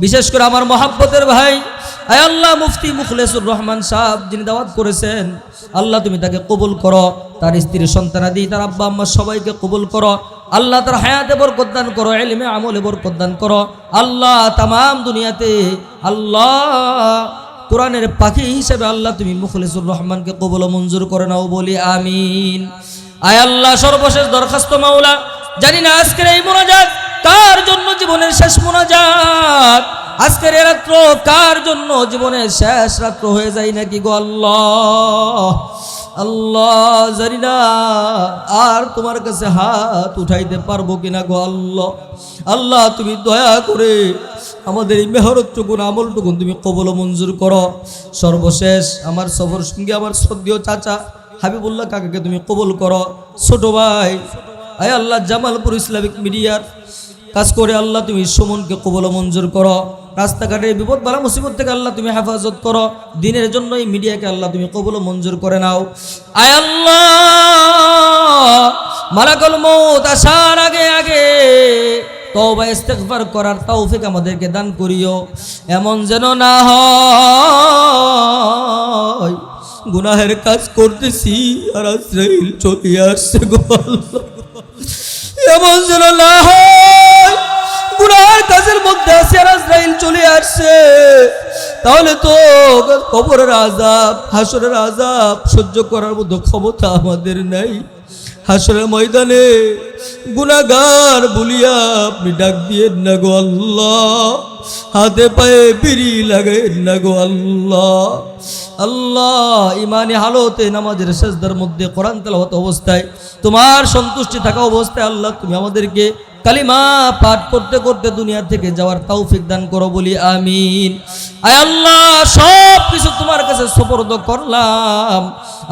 বিশেষ করে আমার মহাব্বতের ভাই আয় আল্লাহ মুফতি মুখলেসুর রহমান সাহেব যিনি দাওয়াত করেছেন, আল্লাহ তুমি তাকে কবুল করো, তার স্ত্রী সন্তানাদি, তার আব্বা আম্মা সবাইকে কবুল করো। আল্লাহ তার হায়াতে বরকত দান করো, ইলমে আমলে বরকত দান করো। আল্লাহ তামাম দুনিয়াতে আল্লাহ কোরআনের পাখি হিসেবে আল্লাহ তুমি মুখলিসুর রহমানকে কবুল ও মঞ্জুর করে নাও, বলি আমিন। আয় আল্লাহ, সর্বশেষ দরখাস্ত মাওলা, জানি না আজকের এই মোনাজাত কার জন্য জীবনের শেষ মোনাজাত, আজকের এই রাত্র কার জন্য জীবনের শেষ রাত্র হয়ে যায় নাকি গো আল্লাহ। আল্লাহ, জানি না আর তোমার কাছে হাত উঠাইতে পারবো কিনা গো আল্লাহ। আল্লাহ, তুমি দয়া করে আমাদের এই মেহরতটুকুন আমলটুকুন তুমি কবুল ও মঞ্জুর করো। সর্বশেষ আমার সফর সঙ্গে আমার শ্রদ্ধেয় চাচা হাবিবুল্লাহ কাকাকে তুমি কবুল করো। ছোট ভাই আয় আল্লাহ, জামালপুর ইসলামিক মিডিয়ার কাজ করে আল্লাহ তুমি সুমনকে কবুল ও মঞ্জুর করো। রাস্তাঘাটে বিপদ বালা মুসিবত থেকে আল্লাহ তুমি হেফাজত করো। দিনের জন্য এই মিডিয়াকে আল্লাহ তুমি কবুল ও মঞ্জুর করে নাও। আয় আল্লাহ, মালাকুল মউত আসার আগে আগে তওবা ইস্তিগফার করার তৌফিক আমাদেরকে দান করিও। এমন যেন না হয় গুনাহের কাজ করতেছি আর আজরাইল চলে আসছে গো আল্লাহ। এমন যেন না হয় গুনাহের কাজের মধ্যে আছে আর আজরাইল চলে আসছে, তাহলে তো কবরের আযাব, হাসরের আযাব সহ্য করার মতো ক্ষমতা আমাদের নাই। হাসরের ময়দানে গুনাহগার বলিয়া আপনি ডাক দিয়েন না গো আল্লাহ, হাতে পায়ে বিড়ি লাগাইন না গো আল্লাহ। আল্লাহ, ইমানি হালতে নামাজের সেজদার মধ্যে কোরআন তেলাওয়াত অবস্থায় তোমার সন্তুষ্টি থাকা অবস্থায় আল্লাহ তুমি আমাদেরকে কালিমা পাঠ করতে করতে দুনিয়া থেকে যাওয়ার তৌফিক দান করো, বলি আমিন। আয় আল্লাহ, সব কিছু তোমার কাছে সুপর্দ করলাম,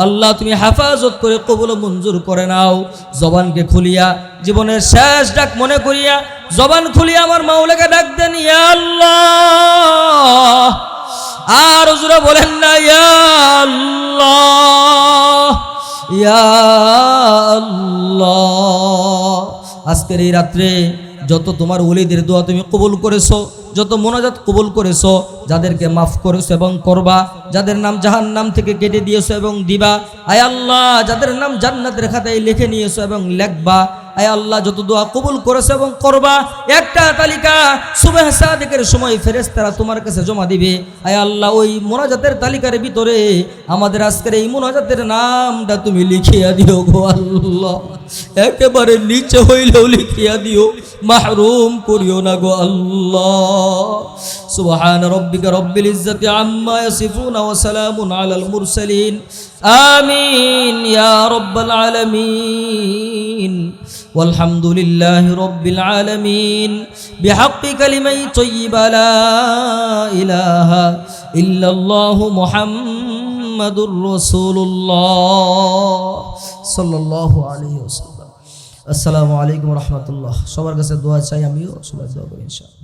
আল্লাহ তুমি হেফাজত করে কবুল ও মঞ্জুর করে নাও। জবানকে খুলিয়া জীবনের শেষ ডাক মনে করিয়া জবান খুলিয়া আমার মাওলাকে ডাক দেন ইয়া আল্লাহ। আর হুজুরা বলেন না ইয়া আল্লাহ, ইয়া আল্লাহ। আজকের এই রাত্রে যত তোমার ওলিদের দোয়া তুমি কবুল করেছো, যত মোনাজাত কবুল করেছো, যাদেরকে মাফ করেছো এবং করবা, যাদের নাম জাহান্নাম থেকে কেটে দিয়েছো এবং দিবা, আয় আল্লাহ যাদের নাম জান্নাতের খাতায় লিখে নিয়েছো এবং লিখবা, আয় আল্লাহ যত দোয়া কবুল করেছো এবং করবা, একটা তালিকা সুবহ সাদিকের সময় ফেরেশতারা তোমার কাছে জমা দিবে। আয় আল্লাহ, ওই মোনাজাতের তালিকার ভিতরে আমাদের আজকের এই মোনাজাতের নামটা তুমি লিখিয়া দিও গো আল্লাহ, একেবারে নিচে হইলেও লিখিয়া দিও, মাহরুম করিও না গো আল্লাহ। সুবহান রাব্বিকা রব্বিল ইজ্জাতি আম্মা ইয়াসিফুন ওয়া সালামুন আলাল মুরসালিন। আমিন ইয়া রাব্বাল আলামিন। والحمد لله رب العالمين بحق كلمة طيبة لا إله إلا الله محمد رسول الله صلى الله عليه وسلم। السلام عليكم ورحمة الله। সবার কাছে দোয়া চাই, আমিও সবাই দোয়া করি ইনশাআল্লাহ।